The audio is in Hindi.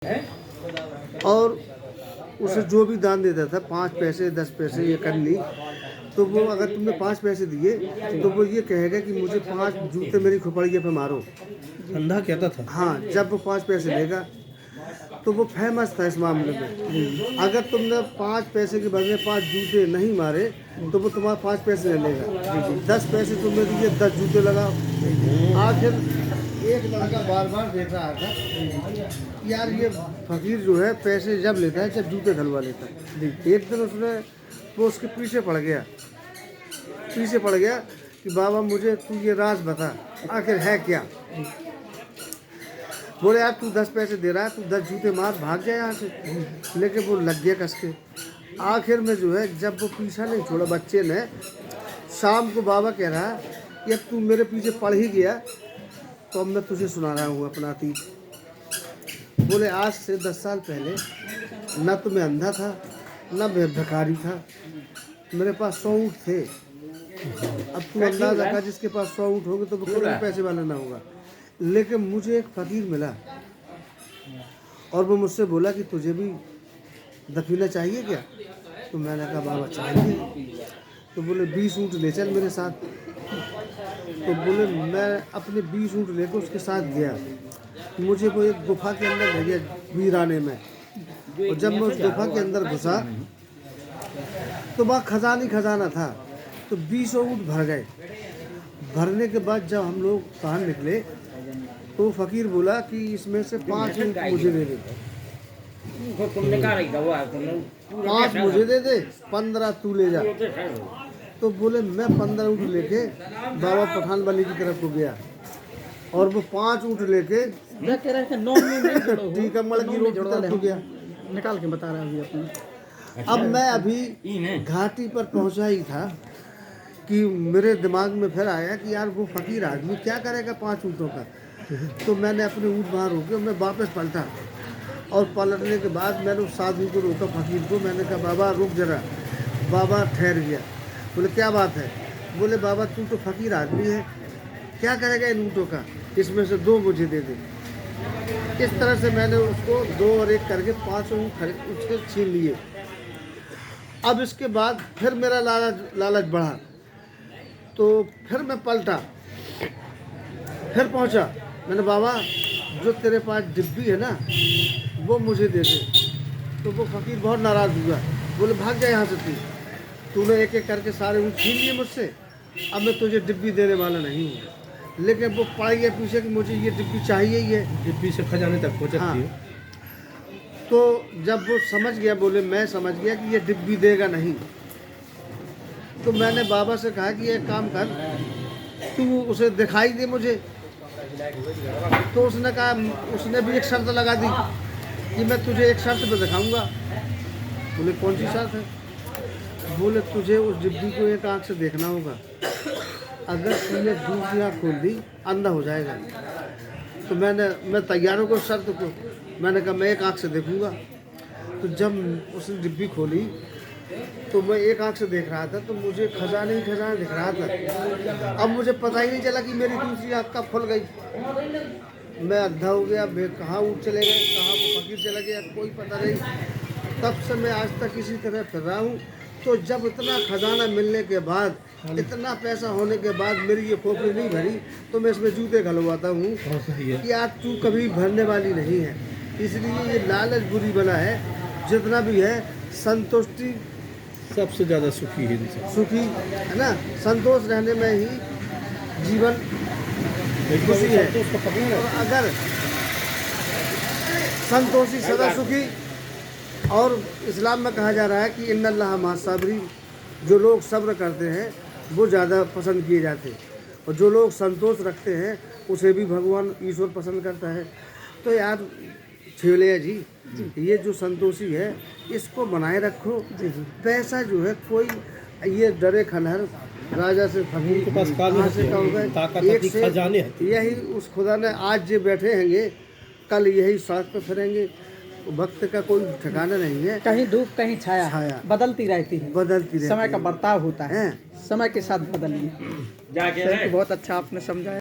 और उसे जो भी दान देता था 5 पैसे 10 पैसे ये कर ली, तो वो अगर तुमने 5 पैसे दिए तो वो ये कहेगा कि मुझे 5 जूते मेरी खोपड़िया पे मारो। अंधा कहता था। हाँ, जब वो 5 पैसे लेगा तो वो फेमस था इस मामले में। अगर तुमने 5 पैसे के बदले 5 जूते नहीं मारे तो वो तुम्हारे 5 पैसे ले लेगा। 10 पैसे तुमने दिए 10 जूते लगाओ। आखिर एक लड़का बार बार देख रहा था यार ये फकीर जो है पैसे जब लेता है जब जूते धलवा लेता है। एक दिन उसने वो उसके पीछे पड़ गया कि बाबा मुझे तू ये राज बता आखिर है क्या। बोले यार तू 10 पैसे दे रहा है, तू 10 जूते मार भाग जाए यहाँ से। लेकिन वो लग गया कस के। आखिर में जो है जब वो पीछा नहीं छोड़ा बच्चे ने, शाम को बाबा कह रहा है कि अब तू मेरे पीछे पड़ ही गया तो अब मैं तुझे सुना रहा हूँ अपना अतीत। बोले आज से 10 साल पहले न तो मैं अंधा था न मैं भिखारी था, मेरे पास 100 ऊँट थे। अब तू अंदाजा कर जिसके पास 100 ऊँट होंगे तो वो कितने पैसे वाला ना होगा। लेकिन मुझे एक फकीर मिला और वो मुझसे बोला कि तुझे भी दफीना चाहिए क्या। तो मैंने कहा बाबा चाहिए। तो बोले 20 ऊँट ले चल मेरे साथ। तो बोले मैं अपने 20 ऊँट लेकर उसके साथ गया। मुझे वो एक गुफा के अंदर ले गया वीराने में। और जब मैं उस गुफा के अंदर घुसा तो वहाँ खजाना था। तो 20 ऊँट भर गए। भरने के बाद जब हम लोग बाहर निकले तो फकीर बोला कि इसमें से 5 ऊँट मुझे दे दे। 5 मुझे दे दे, 15 तू ले जा। तो बोले मैं 15 ऊँट लेके बाबा पठान वाली की तरफ को गया और वो 5 ऊँट लेके टीकमगढ़ की रोड की तरफ को गया। निकाल के बता रहा है अपने। अब मैं अभी घाटी पर पहुंचा ही था कि मेरे दिमाग में फिर आया कि यार वो फकीर आदमी क्या करेगा 5 ऊँटों का। तो मैंने अपने ऊँट वहाँ रोके, मैं वापस पलटा और पलटने के बाद मैंने उस साधु को रोका फकीर को। मैंने कहा बाबा रुक जरा। बाबा ठहर गया। बोले क्या बात है। बोले बाबा तू तो फकीर आदमी है, क्या करेगा इन ऊँटों का, इसमें से 2 मुझे दे दे। इस तरह से मैंने उसको 2 और 1 करके 5 ऊँट उसके छीन लिए। अब इसके बाद फिर मेरा लालच बढ़ा तो फिर मैं पलटा, फिर पहुंचा। मैंने बाबा जो तेरे पास डिब्बी है ना वो मुझे दे दे। तो वो फकीर बहुत नाराज़ हुआ। बोले भाग जा यहाँ से, तूने एक एक करके सारे ऊँट छीन लिए मुझसे, अब मैं तुझे डिब्बी देने वाला नहीं हूँ। लेकिन वो पड़ गया पीछे कि मुझे ये डिब्बी चाहिए ही है। डिब्बी से खजाने तक पहुँचती है। तो जब वो समझ गया, बोले मैं समझ गया कि ये डिब्बी देगा नहीं, तो मैंने बाबा से कहा कि एक काम कर, तू उसे दिखाई दे मुझे। तो उसने कहा, उसने भी एक शर्त लगा दी कि मैं तुझे एक शर्त पे दिखाऊंगा। बोले कौन सी शर्त है। बोले तुझे उस डिब्बी को एक आँख से देखना होगा, अगर तूने दूसरी आँख खोल दी अंधा हो जाएगा। तो मैं तैयार हो गया उस शर्त को। मैंने कहा मैं एक आँख से देखूंगा। तो जब उसने डिब्बी खोली तो मैं एक आँख से देख रहा था तो मुझे खजाना ही खजाना दिख रहा था। अब मुझे पता ही नहीं चला कि मेरी दूसरी आँख कब खुल गई। मैं अंधा हो गया, कहाँ ऊँट चले गए, कहाँ वो फकीर चला गया, कोई पता नहीं। तब से मैं आज तक इसी तरह फिर रहा हूँ। तो जब इतना खजाना मिलने के बाद, इतना पैसा होने के बाद मेरी ये खोपड़ी नहीं भरी तो मैं इसमें जूते घलवाता हूँ कि आज तू कभी भरने वाली नहीं है। इसलिए ये लालच बुरी बला है। जितना भी है संतुष्टि सबसे ज़्यादा सुखी है इंसान। सुखी है ना, संतोष रहने में ही जीवन खुशी है। और अगर संतोषी सदा सुखी। और इस्लाम में कहा जा रहा है कि इन्नल्लाह मअ साबिरीन, जो लोग सब्र करते हैं वो ज़्यादा पसंद किए जाते हैं, और जो लोग संतोष रखते हैं उसे भी भगवान ईश्वर पसंद करता है। तो यार छेवलिया जी, ये जो संतोषी है इसको बनाए रखो। पैसा जो है कोई ये डरे खनहर राजा से फकीर के पास कहाँ से कहूँगा, एक से यही उस खुदा ने आज जो बैठे हैंगे कल यही सड़क पर फिरेंगे। वक्त का कोई ठिकाना नहीं है, कहीं धूप कहीं छाया बदलती रहती है। समय का बर्ताव होता है, समय के साथ बदलिए। बहुत अच्छा आपने समझाया।